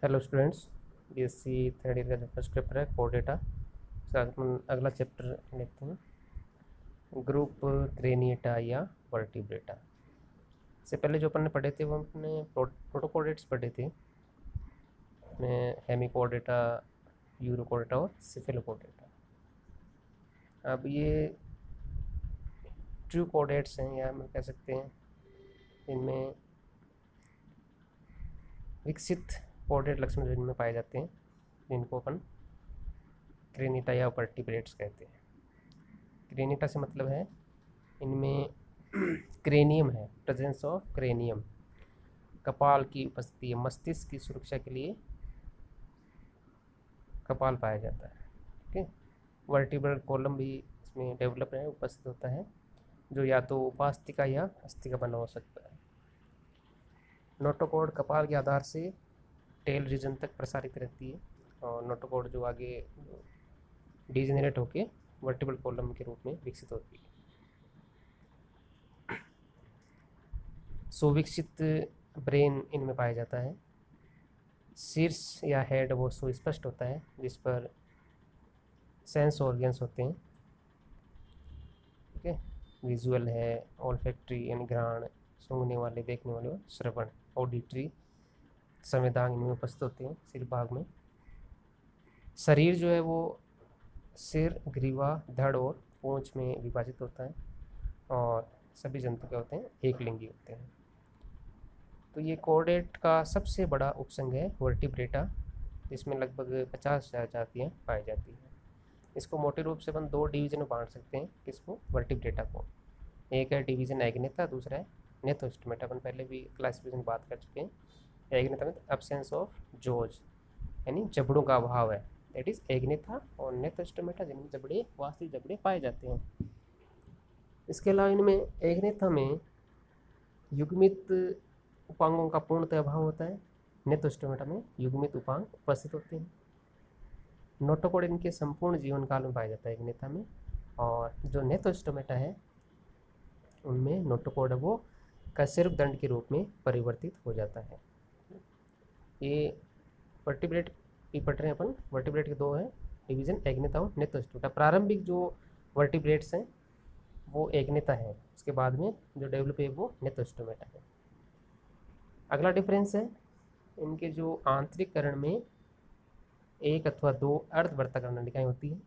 Hello students, BSc third year का जो first paper है कोर डेटा, उसका अपन अगला चैप्टर लेते हैं, ग्रुप क्रेनिएटा या वर्टिब्रेटा। इससे पहले जो अपन ने पढ़े थे वो अपने प्रोटोकोडेट्स पढ़े थे, अपने हेमिकोडेटा, यूरोकोडेटा और सिफेलोकोडेटा। अब ये ट्रू कोडेट्स हैं, या हम कह सकते हैं इनमें विकसित कोडेट लक्षण जिनमें पाए जाते हैं, जिनको अपन क्रेनिटा या वर्टिब्रेट्स कहते हैं। क्रेनिटा से मतलब है इनमें क्रेनियम है, प्रेजेंस ऑफ क्रेनियम, कपाल की उपस्थिति है, मस्तिष्क की सुरक्षा के लिए कपाल पाया जाता है। ठीक है। वर्टिब्रल कॉलम भी इसमें डेवलप है, उपस्थित होता है, जो या तो उपास्तिका या अस्तिका बना हो सकता है। नोटोकॉर्ड कपाल के आधार से टेल रीजन तक प्रसारित रहती है, और नोटोकॉर्ड जो आगे डिजेनरेट होके वर्टिब्रल कॉलम के रूप में विकसित होती है। सुविकसित ब्रेन इनमें पाया जाता है। शीर्ष या हेड वो सुस्पष्ट होता है, जिस पर सेंस ऑर्गन्स होते हैं। ठीक है। विजुअल है, ऑल्फैक्टरी यानी घ्राण, सूंघने वाले, देखने वाले, और श्रवण ऑडिटरी संवेदांग इनमें उपस्थित होते हैं सिर भाग में। शरीर जो है वो सिर, ग्रीवा, धड़ और पूंछ में विभाजित होता है, और सभी जंतु क्या होते हैं, एक लिंगी होते हैं। तो ये कोर्डेट का सबसे बड़ा उपसंघ है वर्टिब्रेटा, जिसमें लगभग 50,000 जातियाँ पाई जाती हैं। इसको मोटे रूप से अपन दो डिवीजन में बांट सकते हैं, किसको, वर्टिब्रेटा को। एक है डिवीजन एग्नेथा, दूसरा है नेथोस्टोमेटा। अपन पहले भी क्लासिफिकेशन बात कर चुके हैं। एग्नेथा में एब्सेंस ऑफ जोज, यानी जबड़ों का अभाव है, दैट इज एग्नेथा। और नेथोस्टोमेटा जिनमें जबड़े, वास्तविक जबड़े पाए जाते हैं। इसके अलावा इनमें एग्नेथा में युग्मित उपांगों का पूर्णतः अभाव होता है, नेथोस्टोमेटा में युग्मित उपांग उपस्थित होते हैं। नोटोकॉर्ड इनके संपूर्ण जीवन काल में पाया जाता है एग्नेथा में, और जो नेथोस्टोमेटा है उनमें नोटोकॉर्ड वो कशेरुक दंड के रूप में परिवर्तित हो जाता है। ये वर्टिब्रेट भी पढ़ रहे हैं अपन। वर्टिब्रेट के दो हैं डिवीजन, एग्नेथा और नेथोस्टोमेटा। प्रारंभिक जो वर्टिब्रेट्स हैं वो एग्नेथा है, उसके बाद में जो डेवलप है वो नेथोस्टोमेटा है। अगला डिफरेंस है इनके जो आंतरिक कर्ण में एक अथवा दो अर्धवर्ताकार नलिकाएं होती हैं,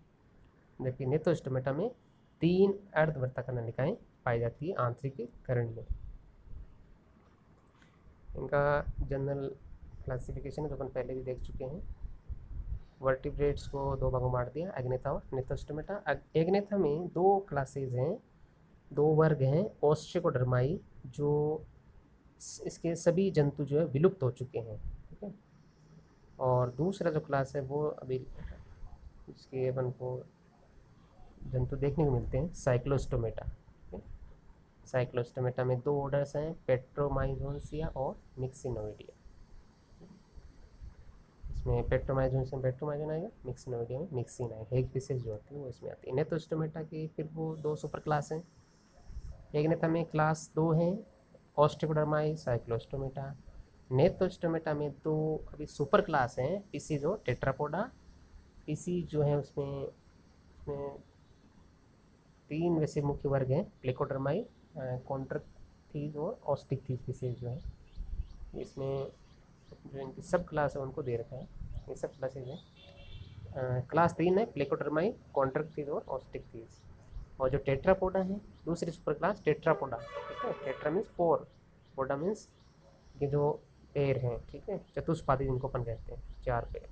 जबकि नेथोस्टोमेटा में 3 अर्धवर्ताकार नलिकाएं पाई जाती है आंतरिक कर्ण में। इनका जनरल क्लासिफिकेशन है जो अपन पहले भी देख चुके हैं। वर्टिब्रेट्स को दो भागों में बांट दिया, एग्नेथा और नेथोस्टोमेटा। एग्नेथा में दो क्लासेज हैं, दो वर्ग हैं, ओस्ट्रिकोडर्माई, जो इसके सभी जंतु जो है विलुप्त हो चुके हैं। ठीक है। और दूसरा जो क्लास है वो अभी इसके अपन को जंतु देखने को मिलते हैं, साइक्लोस्टोमेटा। साइक्लोस्टोमेटा में दो ऑर्डर्स हैं, पेट्रोमाइजोन्सिया और मिक्सिनोइडिया। इसमें पेट्रोमाइजोन्सिया में पेट्रोमाइजोन आएगा, मिक्सिनोइडिया में मिक्सिन आएगा। एक विशेष जो होती है वो इसमें आती है। नेथोस्टोमेटा की फिर वो दो सुपर क्लास हैं। एग्नेथा में क्लास 2 हैं, ओस्ट्रिकोडर्माई, साइक्लोस्टोमेटा। नेथोस्टोमेटा में दो अभी सुपर क्लास हैं, पीसी जो टेट्रापोडा। पीसी जो है उसमें 3 वैसे मुख्य वर्ग हैं, प्लेकोडर्माई, कॉन्ट्रैक्टीज और ऑस्टिक्टीज विशेष जो है। इसमें जो इनकी सब क्लास है उनको दे रखा है, ये सब क्लासेज हैं। क्लास 3 है प्लेकोडर्माई, कॉन्ट्रैक्टीज और ऑस्टिक्टीज। और जो टेट्रापोडा है दूसरी सुपर क्लास टेट्रापोडा। ठीक है। टेट्रा मीन्स 4, पोडा मीन्स ये जो पैर हैं। ठीक है। चतुष्पादी जिनको अपन कहते हैं, 4 पैर।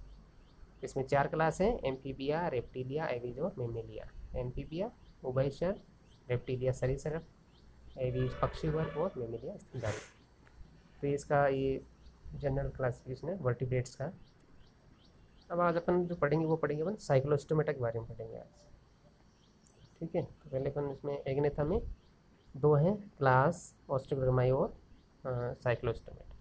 इसमें 4 क्लास हैं, एम्फीबिया, रेप्टिलिया, एवीज और मेमेलिया। एम्फीबिया उभयचर, रेप्टिलिया सरीसृप, एवीज पक्षी वर्ग और मेमेलिया स्तनधारी। तो इसका ये जनरल क्लासिफिकेशन है वर्टिब्रेट्स का। अब आज अपन जो पढ़ेंगे वो पढ़ेंगे अपन साइक्लोस्टोमेटा के बारे में पढ़ेंगे आज। ठीक है। तो पहले अपन इसमें एग्नेथा में दो हैं क्लास, ओस्ट्रिकोडर्माई और साइक्लोस्टोमेटा।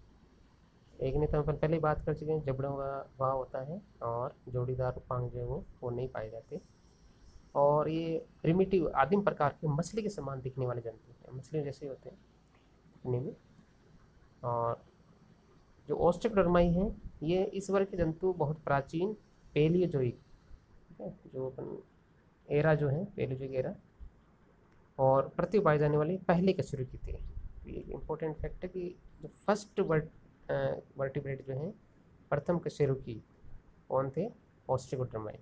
एग्नेथा में अपन पहले ही बात कर चुके हैं, जबड़ों का अभाव होता है और जोड़ीदार उपांग जो है वो नहीं पाए जाते। और ये प्रिमिटिव आदिम प्रकार के मछली के समान दिखने वाले जंतु हैं, मछली जैसे होते हैं दिखने में। और जो ओस्ट्रिकोडर्माई हैं ये इस वर्ग के जंतु बहुत प्राचीन पेलियोजोइक, ठीक है, जो अपन एरा जो है पेलियोजोइक एरा, और पृथ्वी पाए जाने वाली पहले कशेरुकी थे। ये इम्पोर्टेंट फैक्ट है कि जो फर्स्ट वर्टिब्रेट जो है प्रथम कशेरुकी कौन थे? ऑस्ट्रिकोड्रमाई।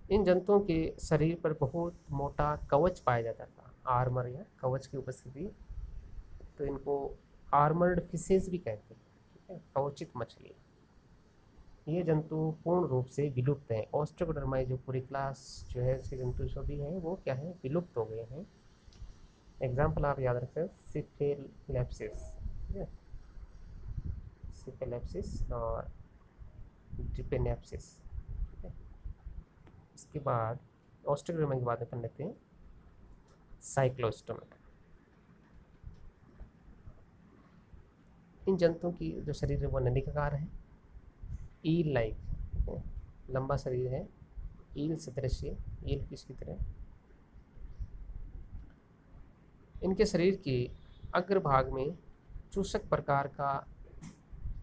इन जंतुओं के शरीर पर बहुत मोटा कवच पाया जाता था, आर्मर या कवच की उपस्थिति, तो इनको आर्मर्ड फिशेज भी कहते हैं, ठीक है, कवचित मछली। ये जंतु पूर्ण रूप से विलुप्त हैं। ऑस्ट्रिकोडर्माई जो पूरी क्लास जो है इसके जंतु सभी हैं वो क्या है? विलुप्त हो गए हैं। एग्जाम्पल आप याद रखें, सिफेलैप्सिस, ठीक है, सिफेलैप्सिस और ड्रिपेनैप्सिस, ठीक है। इसके बाद ऑस्ट्रिकोडर्माई के बाद में पढ़ लेते हैं साइक्लोस्टोमा। इन जंतुओं की जो शरीर है वो नलिकाकार है, ईल लाइक, ठीक है, लंबा शरीर है, ईल सदृश, ईल फिश की तरह। इनके शरीर के अग्रभाग में चूसक प्रकार का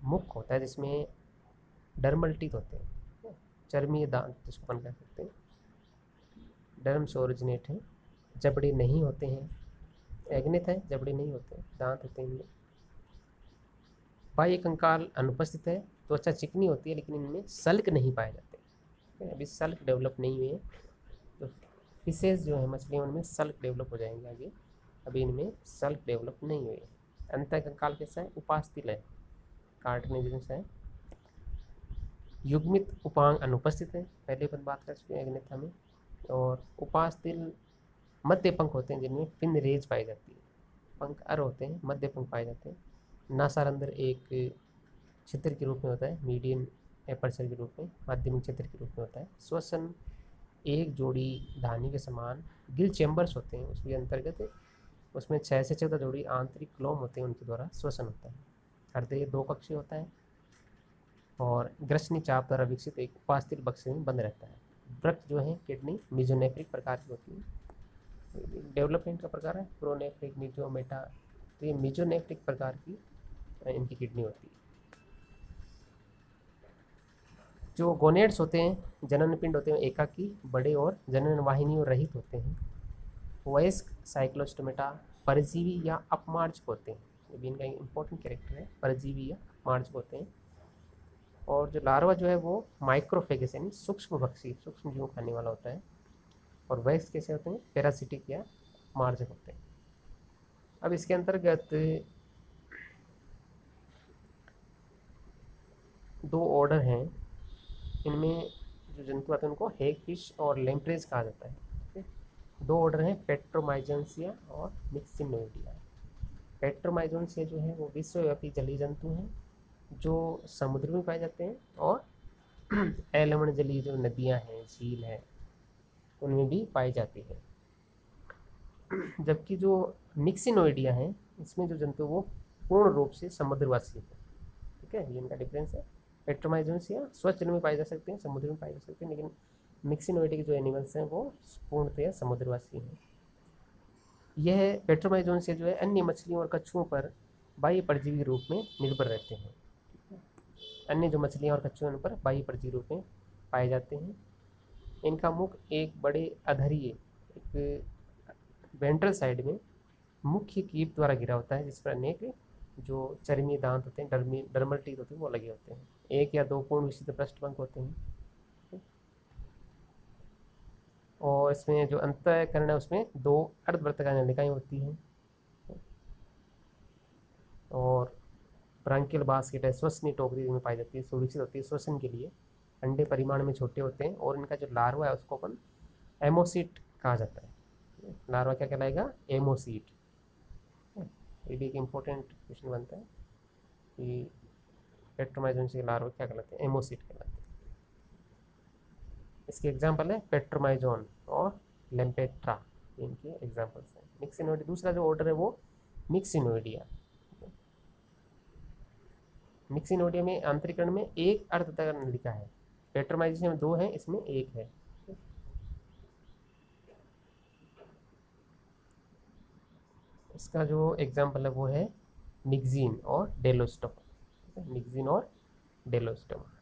मुख होता है जिसमें डर्मल टीथ होते हैं, चर्मीय दांत जिसको अपन कह सकते हैं, डर्म से ओरिजिनेट है, जबड़े नहीं होते हैं, एग्निथ है, जबड़े नहीं होते, दांत होते हैं इनमें। बाह्य कंकाल अनुपस्थित है, त्वचा चिकनी होती है लेकिन इनमें सल्क नहीं पाए जाते, अभी सल्क डेवलप नहीं हुए। तो फिशेज जो है मछलियों, उनमें सल्क डेवलप हो जाएंगे आगे, अभी इनमें सल्क डेवलप नहीं हुए। अंत कंकाल कैसा है? उपास्तिल है, कार्टिलेजिनस है। युग्मित उपांग अनुपस्थित है, पहले अपन बात कर चुके हैं एग्नेथा में। और उपास्तिल मध्य पंख होते हैं जिनमें फिन रेज पाई जाती है, पंख अर होते हैं, मध्य पंख पाए जाते हैं। नासारंध्र एक छिद्र के रूप में होता है, मीडियन एपर्चर के रूप में, माध्यमिक छिद्र के रूप में होता है। श्वसन एक जोड़ी धानी के समान गिल चैम्बर्स होते हैं उसके अंतर्गत, उसमें 6 से 14 जोड़ी आंतरिक क्लोम होते हैं, उनके द्वारा श्वसन होता है। हृदय 2 कक्षीय होता है और ग्रसनी चाप द्वारा विकसित एक उपास्तिल बक्से में बंद रहता है। वृक्क जो है किडनी मिजोनेफ्रिक प्रकार की होती है, डेवलपमेंट का प्रकार है प्रोनेफ्रिक, मिजोमेटा, तो ये मिजोनेफ्रिक प्रकार की इनकी किडनी होती है। जो गोनेड्स होते हैं, जनन पिंड होते हैं, एकाकी, बड़े और जनन वाहिनियों रहित होते हैं। वयस्क साइक्लोस्टोमेटा परजीवी या अपमार्जक होते हैं, ये भी इनका इंपॉर्टेंट कैरेक्टर है, परजीवी या अपमार्जक होते हैं। और जो लार्वा जो है वो माइक्रोफेगस यानी सूक्ष्म भक्षी, सूक्ष्म जीव खाने वाला होता है। और वयस्क कैसे होते हैं? पैरासिटिक या मार्जक होते हैं। अब इसके अंतर्गत 2 ऑर्डर हैं, इनमें जो जंतु आते हैं उनको हेग फिश और लेम्प्रेज कहा जाता है। 2 ऑर्डर हैं, पेट्रोमाइजोन्सिया और मिक्सिनोइडिया। पेट्रोमाइजोन्सिया जो है वो विश्वव्यापी जलीय जंतु हैं जो समुद्र में पाए जाते हैं और अलवण जलीय जो नदियां हैं, झील है, उनमें भी पाई जाती है। जबकि जो मिक्सिनोइडिया है, इसमें जो जंतु वो पूर्ण रूप से समुद्रवासी है, ठीक है, ये इनका डिफरेंस है। पेट्रोमाइजोन्सिया स्वच्छ जल में पाए जा सकते हैं, समुद्र में पाए जा सकते हैं, लेकिन मिक्सिनोइडिया के जो एनिमल्स हैं वो पूर्णतया समुद्रवासी हैं। यह पेट्रोमाइजोन्सिया जो है अन्य मछलियों और कछुओं पर बाह्य परजीवी रूप में निर्भर रहते हैं। अन्य जो मछलियाँ और कछुए उन पर बाह्य परजीवी रूप में पाए जाते हैं। इनका मुख एक बड़े अधरीय, एक वेंट्रल साइड में मुख्य कीप द्वारा घिरा होता है, जिस पर अनेक जो चर्मीय दांत होते हैं, डर्मल टीथ होते हैं, वो लगे होते हैं। 1 या 2 पूर्ण विशिष्ट पृष्ठपंख होते हैं। और इसमें जो अंतःकरण है उसमें 2 अर्धवृत्ताकार नलिकाएं होती हैं। और ब्रांकियल बास्केट है, श्वसनी टोकरी में पाई जाती है, सुविकसित होती है श्वसन के लिए। अंडे परिमाण में छोटे होते हैं और इनका जो लार्वा है उसको अपन एमोसीट कहा जाता है। लार्वा क्या कहलाएगा? एमोसीट। ये भी एक इम्पोर्टेंट क्वेश्चन बनता है कि पेट्रोमाइजोन्सिया के लार्वा क्या कहलाते हैं? एमोसीट कहलाते हैं। इसके एग्जाम्पल है पेट्रोमाइजोन और लेम्पेट्रा, इनके एग्जाम्पल्स हैं। मिक्सिनोइडिया, दूसरा जो ऑर्डर है वो मिक्सिनोइडिया। मिक्सिनोइडिया में आंतरिकरण में 1 अर्धवृत्ताकार नलिका है, पेट्रोमाइजोनिया में 2 है, इसमें 1 है। इसका जो एग्जाम्पल है वो है निक्जीन और डेलोस्टोम। मिक्सिन और डेलोस्टोमा।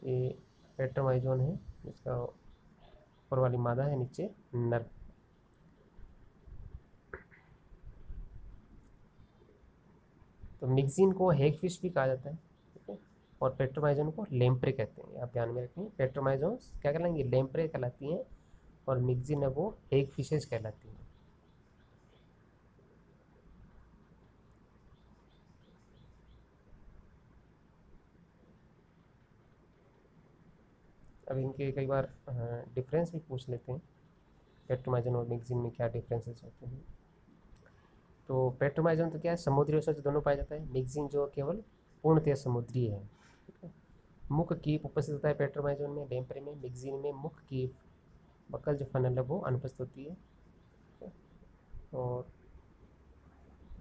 ये पेट्रोमाइजोन है, जिसका ऊपर वाली मादा है, नीचे नर। तो मिक्सिन को हेगफिश भी कहा जाता है, ठीक है, और पेट्रोमाइजोन को लेम्प्रे कहते हैं। आप ध्यान में रखें, पेट्रोमाइजोन क्या कहलाएंगे, लेम्प्रे कहलाती हैं, और मिक्सिन है वो हेगफिशेज कहलाती हैं। अब इनके कई बार डिफरेंस भी पूछ लेते हैं, पेट्रोमाइजोन और मिक्सिन में क्या डिफरेंसेस होते हैं। तो पेट्रोमाइजोन तो क्या है, समुद्री और स्वच्छ दोनों पाया जाता है। मिक्सिन जो केवल पूर्णतः समुद्री है, ठीक है। मुख्य कीप उपस्थित होता है पेट्रोमाइजोन में, लेम्प्रे में। मिक्सिन में मुख्य कीप बकल जो फनल है वो अनुपस्थित होती है, और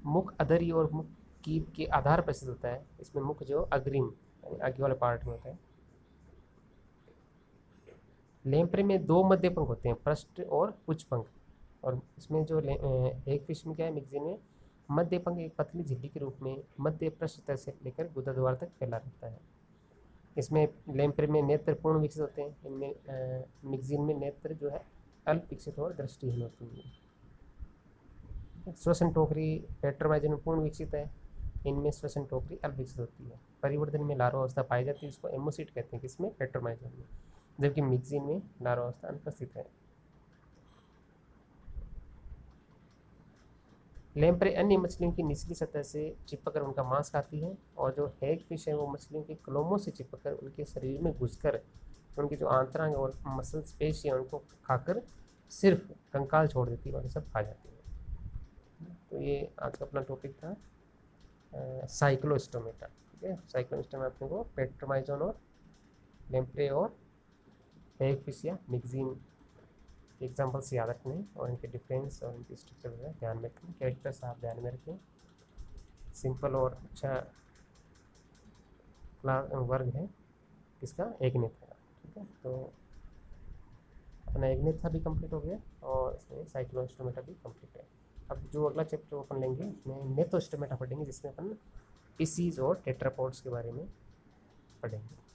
मुख्य अधरी और मुख्य कीप के आधार पर स्थित होता है। इसमें मुख्य जो अग्रिम यानी आगे वाले पार्ट में होता है। लेम्प्रे में दो मध्य पंख होते हैं, पृष्ठ और पुच्छ पंख, और इसमें जो एक फिश में क्या है, मिक्सिन में मध्य पंख एक पतली झिल्ली के रूप में मध्य पृष्ठ तल से लेकर गुदाद्वार तक फैला रहता है। इसमें लेम्प्रे में नेत्र पूर्ण विकसित होते हैं, इनमें मिक्सिन में नेत्र जो है अल्प विकसित और दृष्टिहीन होती है। श्वसन टोकरी पेट्रोमाइजोन में पूर्ण विकसित है, इनमें श्वसन टोकरी अल्प विकसित होती है। परिवर्तन में लार्वा पाई जाती है, इसको एमोसिट कहते हैं, किसमें, पेट्रोमाइजोन में, जबकि मिक्सिन में लार्वा अनुपस्थित है। लेम्प्रे अन्य मछलियों की निचली सतह से चिपककर उनका मांस खाती है, और जो हेग फिश है वो मछलियों के क्लोमों से चिपककर उनके शरीर में घुसकर उनके जो आंतरांग और मसल्स पेशी है उनको खाकर सिर्फ कंकाल छोड़ देती है, और सब खा जाती है। तो ये आज का अपना टॉपिक था साइक्लोस्टोमेटा, ठीक है। साइक्लोस्टोमेटा अपने को पेट्रोमाइजोन और लेम्प्रे और हेग फिश या मिक्सिन एग्जाम्पल्स याद रखने हैं, और इनके डिफरेंस और इनकी स्ट्रक्चर वगैरह ध्यान में रखें। कैरेक्टर्स आप ध्यान में रखें। सिंपल और अच्छा क्लास वर्ग है इसका एग्नेथा, ठीक है। तो अपना एग्नेथा भी कंप्लीट हो गया, और इसमें साइक्लोस्टोमेटा भी कंप्लीट है। अब जो अगला चैप्टर अपन लेंगे उसमें नेथोस्टोमेटा पढ़ेंगे, जिसमें अपन स्पीसीज और टेट्रापोड्स के बारे में पढ़ेंगे।